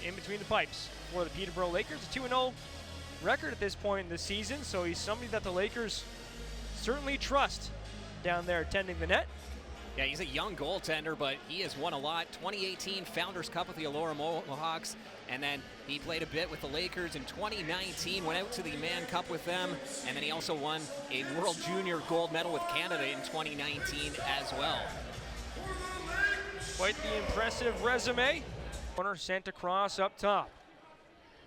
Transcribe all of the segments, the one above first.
in between the pipes for the Peterborough Lakers. A 2-0 record at this point in the season, so he's somebody that the Lakers certainly trust down there tending the net. Yeah, he's a young goaltender, but he has won a lot. 2018 Founders Cup with the Allura Mohawks, and then he played a bit with the Lakers in 2019, went out to the Mann Cup with them, and then he also won a World Junior gold medal with Canada in 2019 as well. Quite the impressive resume. Corner sent across up top.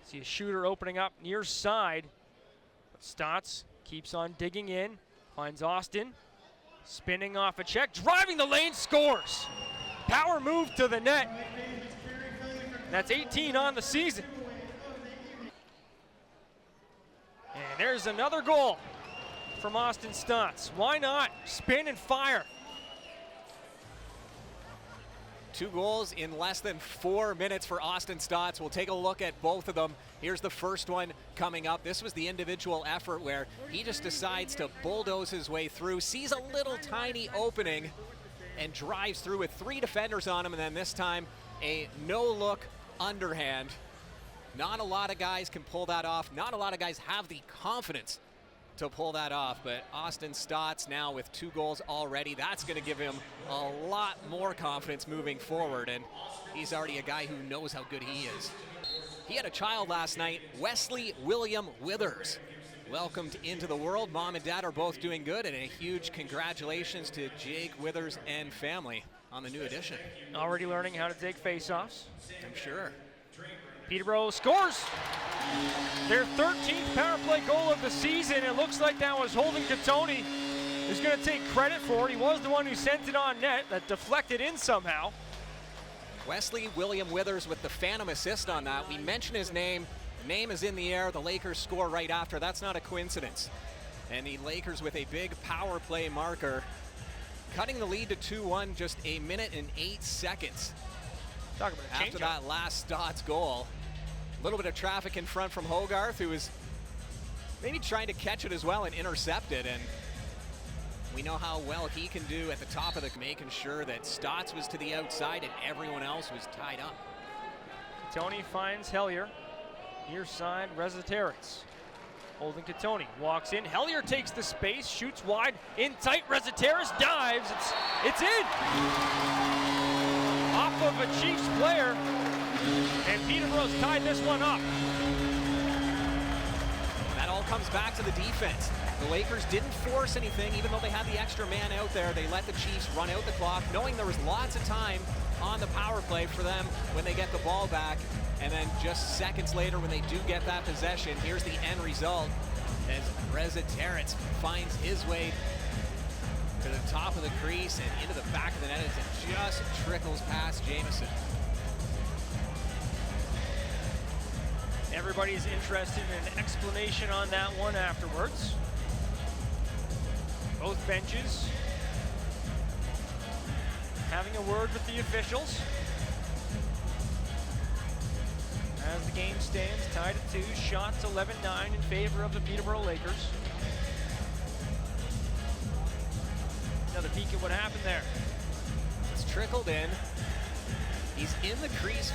See a shooter opening up near side. But Stotts keeps on digging in, finds Austin. Spinning off a check, driving the lane, scores. Power move to the net. That's 18 on the season. And there's another goal from Austin Stotts. Why not? Spin and fire. 2 goals in less than 4 minutes for Austin Stotts. We'll take a look at both of them. Here's the first one coming up. This was the individual effort where he just decides to bulldoze his way through, sees a little tiny opening, and drives through with 3 defenders on him, and then this time a no-look underhand. Not a lot of guys can pull that off. Not a lot of guys have the confidence to pull that off, but Austin Stotts now with 2 goals already. That's going to give him a lot more confidence moving forward, and he's already a guy who knows how good he is. He had a child last night, Wesley William Withers. Welcomed into the world. Mom and dad are both doing good, and a huge congratulations to Jake Withers and family on the new addition. Already learning how to take face-offs. I'm sure. Peterborough scores their 13th power play goal of the season. It looks like that was Holden Katoni who's going to take credit for it. He was the one who sent it on net. That deflected in somehow. Wesley William Withers with the phantom assist on that. We mentioned his name. Name is in the air. The Lakers score right after. That's not a coincidence. And the Lakers with a big power play marker, cutting the lead to 2-1 just 1 minute and 8 seconds. Talk about a change after that last Stotts goal. A little bit of traffic in front from Hogarth, who was maybe trying to catch it as well and intercept it. And we know how well he can do at the top of the, making sure that Stotts was to the outside and everyone else was tied up. Katoni finds Hellier. Near side, Rezaterets. Holden Katoni walks in. Hellier takes the space, shoots wide, in tight. Rezaterets dives. It's in. Off of a Chiefs player, and Peterborough's tied this one up. That all comes back to the defense. The Lakers didn't force anything, even though they had the extra man out there. They let the Chiefs run out the clock, knowing there was lots of time on the power play for them when they get the ball back. And then just seconds later, when they do get that possession, here's the end result as Rezaterets finds his way to the top of the crease and into the back of the net as it just trickles past Jamieson. Everybody's interested in an explanation on that one afterwards. Both benches having a word with the officials. As the game stands, tied at 2, shots 11-9 in favor of the Peterborough Lakers. Another peek at what happened there. It's trickled in. He's in the crease.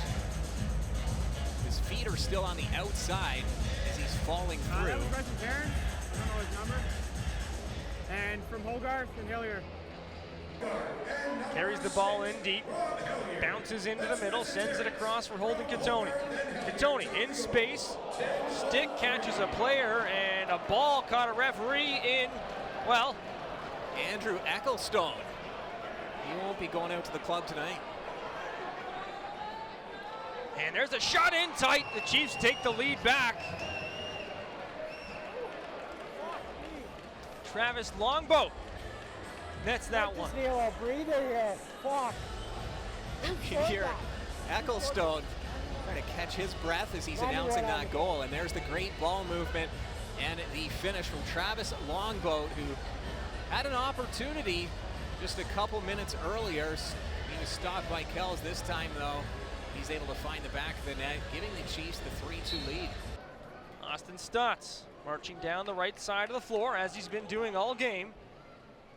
His feet are still on the outside as he's falling through. That was Preston Barron. I don't know his number. And from Hogarth and Hillier. Carries the ball in deep, bounces into the middle, sends it across for Holden Katoni. Katoni in space, stick catches a player, and a ball caught a referee in, well, Andrew Ecclestone. He won't be going out to the club tonight. And there's a shot in tight. The Chiefs take the lead back. Travis Longboat nets that one. Just need a breather here. Fuck. You hear Ecclestone trying to catch his breath as he's announcing that goal. And there's the great ball movement and the finish from Travis Longboat, who had an opportunity just a couple minutes earlier. He was stopped by Kells this time, though. He's able to find the back of the net, giving the Chiefs the 3-2 lead. Austin Stotts marching down the right side of the floor, as he's been doing all game.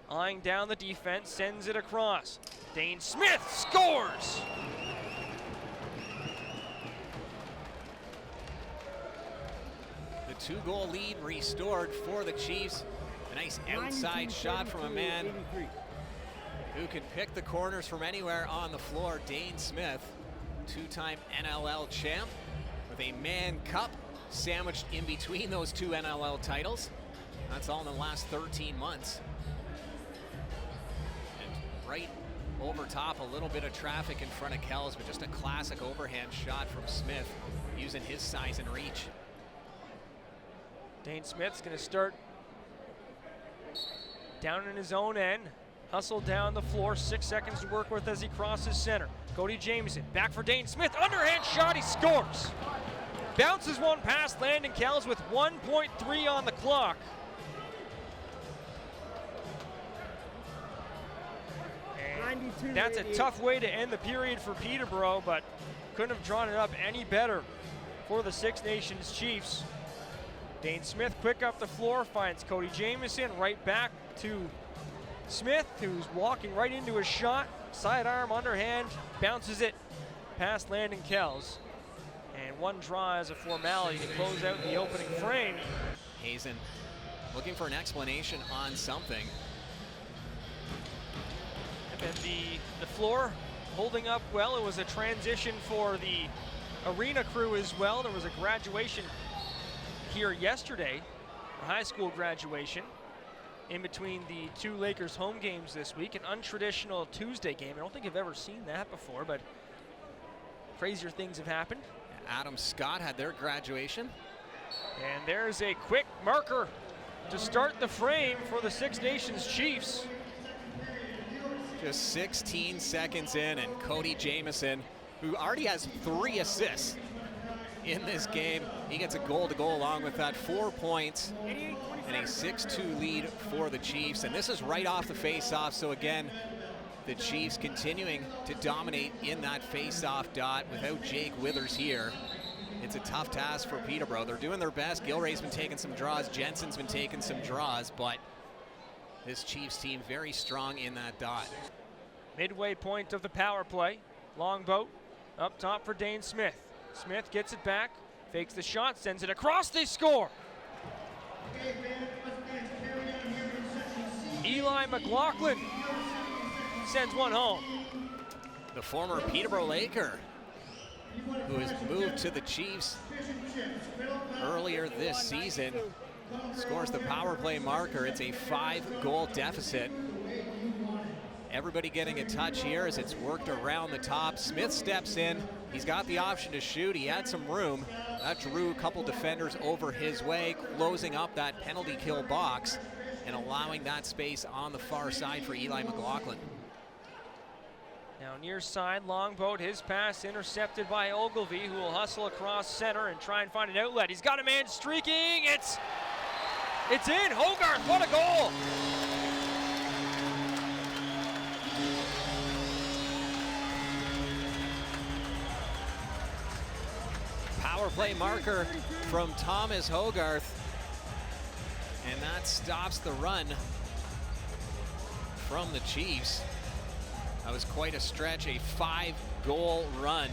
Eyeing down the defense, sends it across. Dane Smith scores! a 2-goal lead restored for the Chiefs. A nice outside shot from a man who can pick the corners from anywhere on the floor. Dane Smith, 2-time NLL champ with a Man Cup sandwiched in between those 2 NLL titles. That's all in the last 13 months. And right over top, a little bit of traffic in front of Kells, but just a classic overhand shot from Smith using his size and reach. Dane Smith's going to start down in his own end. Hustle down the floor, 6 seconds to work with as he crosses center. Cody Jamieson, back for Dane Smith, underhand shot, he scores. Bounces one past Landon Kells with 1.3 on the clock. And that's a tough way to end the period for Peterborough, but couldn't have drawn it up any better for the Six Nations Chiefs. Dane Smith quick up the floor, finds Cody Jamieson, right back to Smith, who's walking right into his shot. Sidearm, underhand, bounces it past Landon Kells. And one draw as a formality to close out the opening frame. Hazen looking for an explanation on something. And the floor holding up well. It was a transition for the arena crew as well. There was a graduation here yesterday, a high school graduation, in between the 2 Lakers home games this week. An untraditional Tuesday game. I don't think I've ever seen that before, but crazier things have happened. Adam Scott had their graduation. And there's a quick marker to start the frame for the Six Nations Chiefs. Just 16 seconds in, and Cody Jamieson, who already has 3 assists in this game, he gets a goal to go along with that. 4 points and a 6-2 lead for the Chiefs. And this is right off the face-off. So again, the Chiefs continuing to dominate in that face-off dot without Jake Withers here. It's a tough task for Peterborough. They're doing their best. Gilray's been taking some draws. Jensen's been taking some draws, but this Chiefs team very strong in that dot. Midway point of the power play. Longboat up top for Dane Smith. Smith gets it back, fakes the shot, sends it across, they score. Eli McLaughlin sends one home. The former Peterborough Laker, who has moved to the Chiefs earlier this season, scores the power play marker. It's a 5-goal deficit. Everybody getting a touch here as it's worked around the top. Smith steps in. He's got the option to shoot. He had some room. That drew a couple defenders over his way, closing up that penalty kill box and allowing that space on the far side for Eli McLaughlin. Now near side, Longboat, his pass intercepted by Ogilvie, who will hustle across center and try and find an outlet. He's got a man streaking. It's in. Hogarth, what a goal! Power play marker from Thomas Hogarth, and that stops the run from the Chiefs. That was quite a stretch, a 5-goal run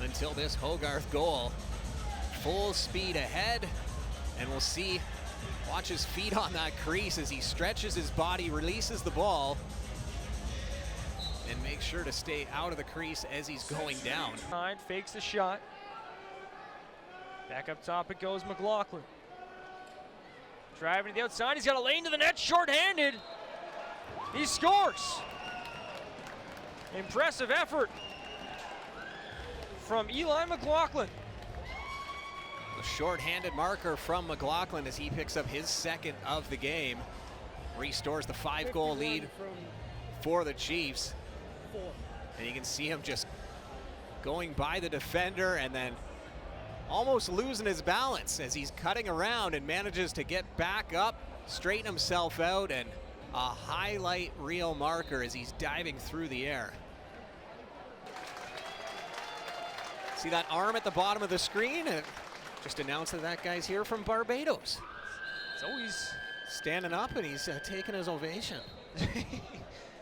until this Hogarth goal. Full speed ahead, and we'll see, watch his feet on that crease as he stretches his body, releases the ball, and make sure to stay out of the crease as he's going down. Fakes the shot. Back up top it goes McLaughlin. Driving to the outside, he's got a lane to the net, short-handed. He scores. Impressive effort from Eli McLaughlin. A short-handed marker from McLaughlin as he picks up his 2nd of the game. Restores the 5-goal lead for the Chiefs. And you can see him just going by the defender and then almost losing his balance as he's cutting around and manages to get back up, straighten himself out, and a highlight reel marker as he's diving through the air. See that arm at the bottom of the screen? Just announced that guy's here from Barbados. It's always standing up and he's taking his ovation.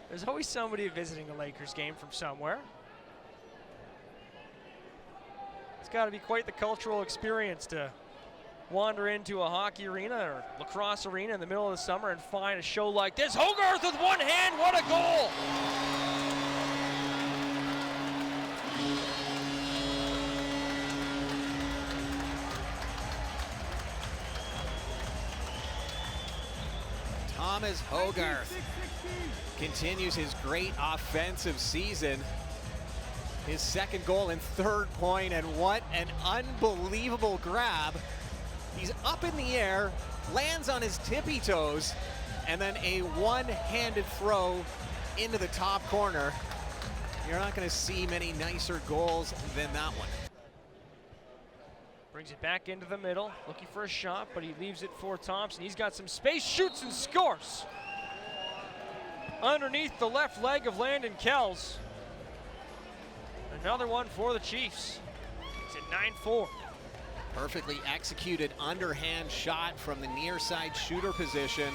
There's always somebody visiting a Lakers game from somewhere. It's got to be quite the cultural experience to wander into a hockey arena or lacrosse arena in the middle of the summer and find a show like this. Hogarth with one hand, what a goal! Thomas Hogarth continues his great offensive season. His second goal and third point, and what an unbelievable grab. He's up in the air, lands on his tippy toes, and then a one-handed throw into the top corner. You're not going to see many nicer goals than that one. Brings it back into the middle, looking for a shot, but he leaves it for Thompson. He's got some space, shoots and scores. Underneath the left leg of Landon Kells. Another one for the Chiefs. It's at 9-4. Perfectly executed underhand shot from the near side shooter position.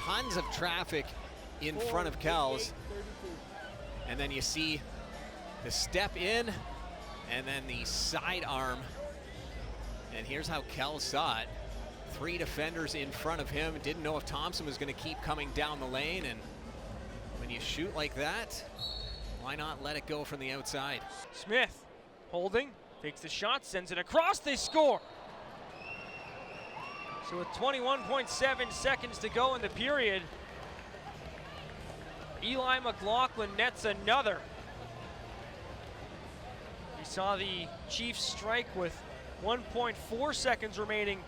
Tons of traffic in front of Kells. And then you see the step in and then the sidearm. And here's how Kells saw it. 3 defenders in front of him. Didn't know if Thompson was going to keep coming down the lane. And when you shoot like that, why not let it go from the outside? Smith holding, takes the shot, sends it across, they score. So with 21.7 seconds to go in the period, Eli McLaughlin nets another. We saw the Chiefs strike with 1.4 seconds remaining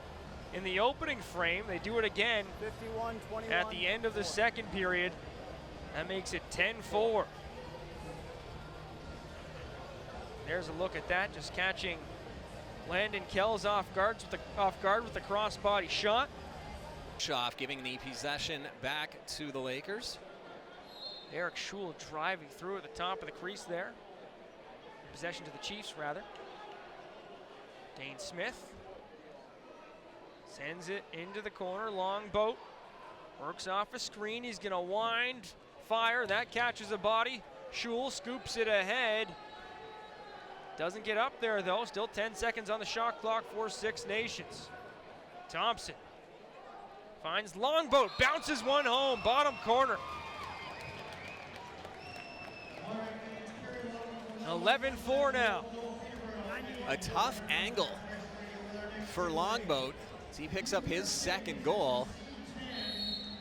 in the opening frame. They do it again 51-21 at the end of the second period. That makes it 10-4. There's a look at that, just catching Landon Kells off guard with the crossbody shot. Schaff giving the possession back to the Lakers. Eric Schul driving through at the top of the crease there. Possession to the Chiefs, rather. Dane Smith sends it into the corner. Longboat works off a screen. He's going to wind, fire. That catches a body. Schul scoops it ahead. Doesn't get up there, though. Still 10 seconds on the shot clock for Six Nations. Thompson finds Longboat, bounces one home, bottom corner. 11-4 now. A tough angle for Longboat as he picks up his second goal.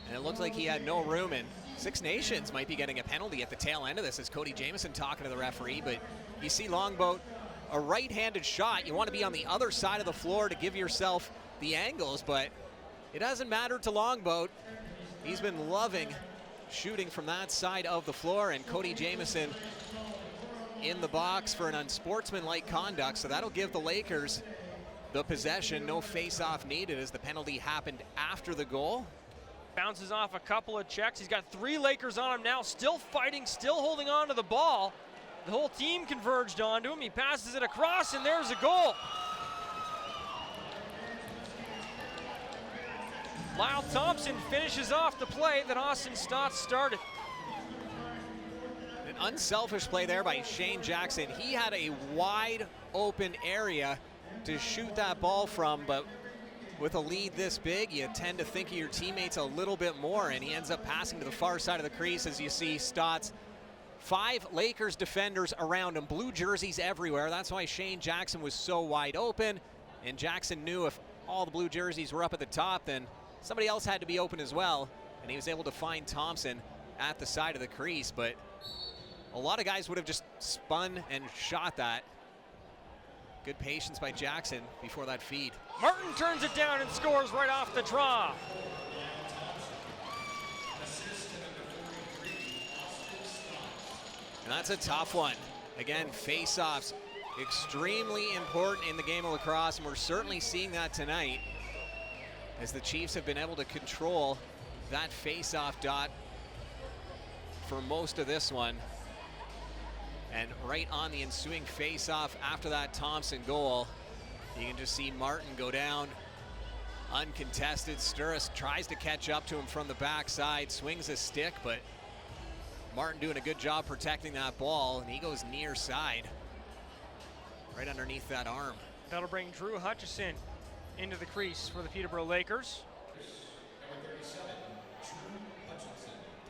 And it looks like he had no room, and Six Nations might be getting a penalty at the tail end of this, as Cody Jamieson talking to the referee. But you see Longboat, a right-handed shot. You want to be on the other side of the floor to give yourself the angles, but it doesn't matter to Longboat. He's been loving shooting from that side of the floor, and Cody Jamieson in the box for an unsportsmanlike conduct, so that'll give the Lakers the possession. No face-off needed as the penalty happened after the goal. Bounces off a couple of checks. He's got 3 Lakers on him now, still fighting, still holding on to the ball. The whole team converged onto him. He passes it across, and there's a goal. Lyle Thompson finishes off the play that Austin Stotts started. An unselfish play there by Shane Jackson. He had a wide open area to shoot that ball from, but with a lead this big, you tend to think of your teammates a little bit more, and he ends up passing to the far side of the crease. As you see, Stotts, 5 Lakers defenders around him, blue jerseys everywhere. That's why Shane Jackson was so wide open, and Jackson knew if all the blue jerseys were up at the top, then somebody else had to be open as well, and he was able to find Thompson at the side of the crease. But a lot of guys would have just spun and shot that. Good patience by Jackson before that feed. Martin turns it down and scores right off the draw. And that's a tough one. Again, face-offs, extremely important in the game of lacrosse, and we're certainly seeing that tonight as the Chiefs have been able to control that face-off dot for most of this one. And right on the ensuing face-off after that Thompson goal, you can just see Martin go down uncontested. Sturris tries to catch up to him from the backside, swings his stick, but Martin doing a good job protecting that ball, and he goes near side, right underneath that arm. That'll bring Drew Hutchison into the crease for the Peterborough Lakers.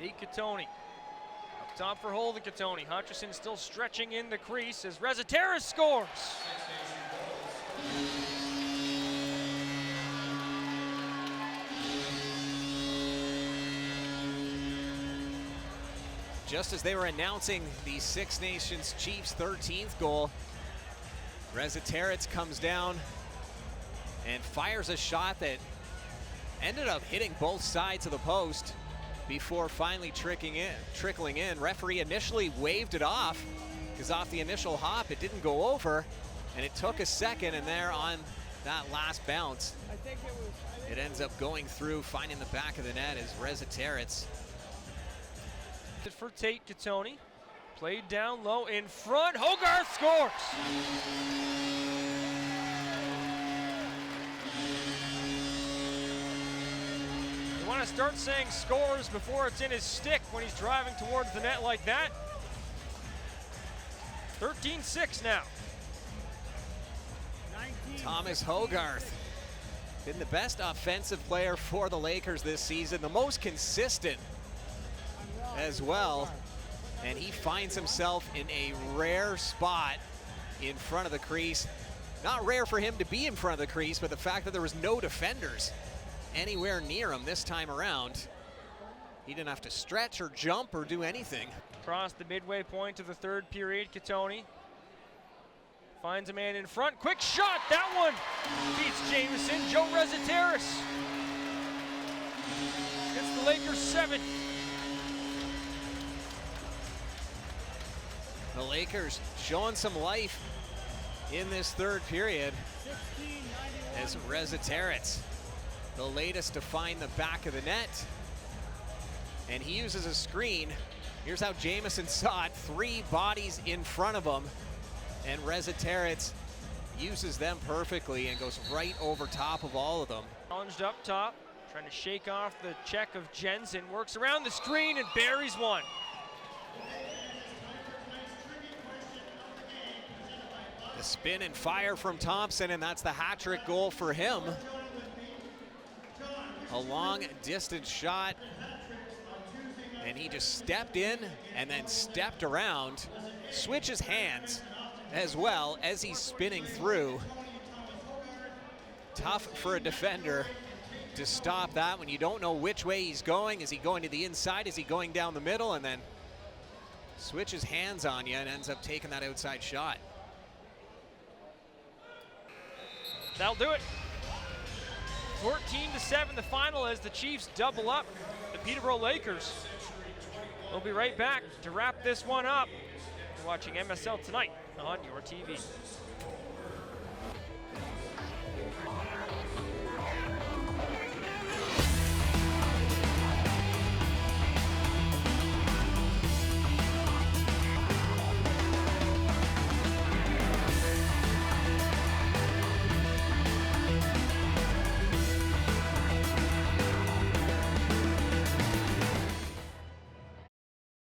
Tate Katoni. Up top for Holden Katoni. Hutchison still stretching in the crease as Rezataris scores. Just as they were announcing the Six Nations Chiefs' 13th goal, Rezataris comes down and fires a shot that ended up hitting both sides of the post before finally trickling in. Referee initially waved it off because off the initial hop it didn't go over, and it took a second, and there on that last bounce it ends up going through, finding the back of the net as Rezataris. For Tate Katoni, played down low in front, Hogarth scores! You want to start saying scores before it's in his stick when he's driving towards the net like that? 13-6 now. Thomas Hogarth, been the best offensive player for the Lakers this season, the most consistent as well, and he finds himself in a rare spot in front of the crease. Not rare for him to be in front of the crease, but the fact that there was no defenders anywhere near him this time around. He didn't have to stretch or jump or do anything. Across the midway point of the third period, Katoni finds a man in front, quick shot, that one beats Jameson. Joe Rezataris gets the Lakers 7. The Lakers showing some life in this third period as Rezataris, the latest to find the back of the net, and he uses a screen. Here's how Jameson saw it, 3 bodies in front of him, and Rezataris uses them perfectly and goes right over top of all of them. Challenged up top, trying to shake off the check of Jensen, works around the screen and buries one. The spin and fire from Thompson, and that's the hat-trick goal for him. A long distance shot, and he just stepped in and then stepped around, switches hands as well as he's spinning through. Tough for a defender to stop that when you don't know which way he's going. Is he going to the inside? Is he going down the middle? And then switches hands on you and ends up taking that outside shot. That'll do it. 14-7 the final as the Chiefs double up the Peterborough Lakers. We'll be right back to wrap this one up. You're watching MSL Tonight on your TV.